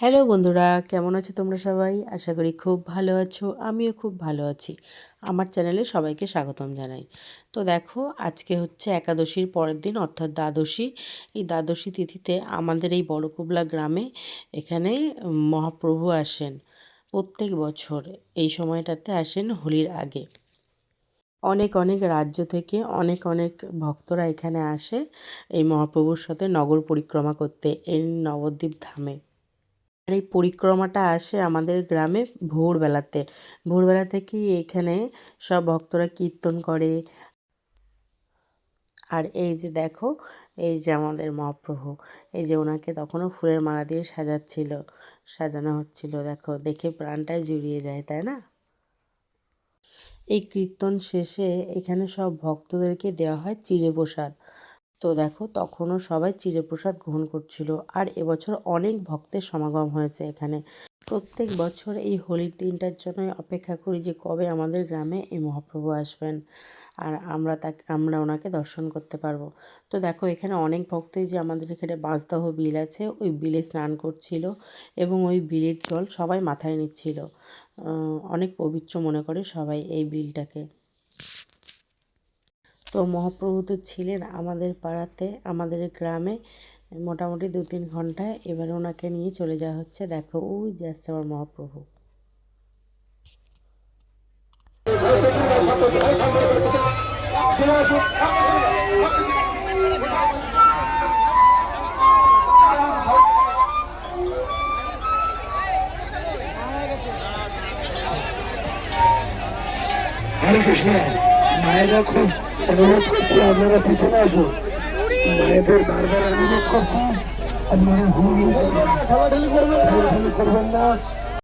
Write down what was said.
Hello বন্ধুরা, কেমন আছো তোমরা সবাই? আশা করি খুব ভালো আছো। আমিও খুব ভালো আছি। আমার চ্যানেলে সবাইকে স্বাগতম জানাই। তো দেখো, আজকে হচ্ছে একাদশীর পরের দিন অর্থাৎ দ্বাদশী। এই দ্বাদশী তিথিতে আমাদের এই বড়কুবলা গ্রামে এখানে মহাপ্রভু আসেন। প্রত্যেক বছর এই সময়টাতে আসেন হোলির আগে। অনেক অনেক রাজ্য থেকে অনেক অনেক ভক্তরা এখানে আসে এই মহাপ্রভুর সাথে নগর পরিক্রমা করতে এই নবদ্বীপ ধামে। আর এই পরিক্রমাটা আসে আমাদের গ্রামে ভোরবেলাতে। ভোরবেলা থেকেই এখানে সব ভক্তরা কীর্তন করে। আর এই যে দেখো, এই যে আমাদের মহাপ্রভু, এই যে ওনাকে তখনও ফুলের মালা দিয়ে সাজানো হচ্ছিল। দেখো, দেখে প্রাণটাই জুড়িয়ে যায়, তাই না? এই কীর্তন শেষে এখানে সব ভক্তদেরকে দেওয়া হয় চিঁড়ে প্রসাদ। তো দেখো, তখনও সবাই চিঁড়ে প্রসাদ গ্রহণ করছিল। আর এবছর অনেক ভক্তের সমাগম হয়েছে এখানে। প্রত্যেক বছর এই হোলির দিনটার জন্যই অপেক্ষা করি যে কবে আমাদের গ্রামে এই মহাপ্রভু আসবেন আর আমরা ওনাকে দর্শন করতে পারবো। তো দেখো, এখানে অনেক ভক্তই যে আমাদের এখানে বাঁশদহ বিল আছে, ওই বিলে স্নান করছিল এবং ওই বিলের জল সবাই মাথায় নিচ্ছিল। অনেক পবিত্র মনে করে সবাই এই বিলটাকে। তো মহাপ্রভু তো ছিলেন আমাদের পাড়াতে, আমাদের গ্রামে মোটামুটি 2-3 ঘন্টা। এবার ওনাকে নিয়ে চলে যাওয়া হচ্ছে। দেখো, ওই যাচ্ছে আমার মহাপ্রভু। হরে কৃষ্ণ। মায়েরা খুব অনুরোধ করছে, আপনারা পিছনে আসুন। মায়েদের বারবার অনুরোধ করছি, আপনারা ঠেলাঠেলি করবেন না।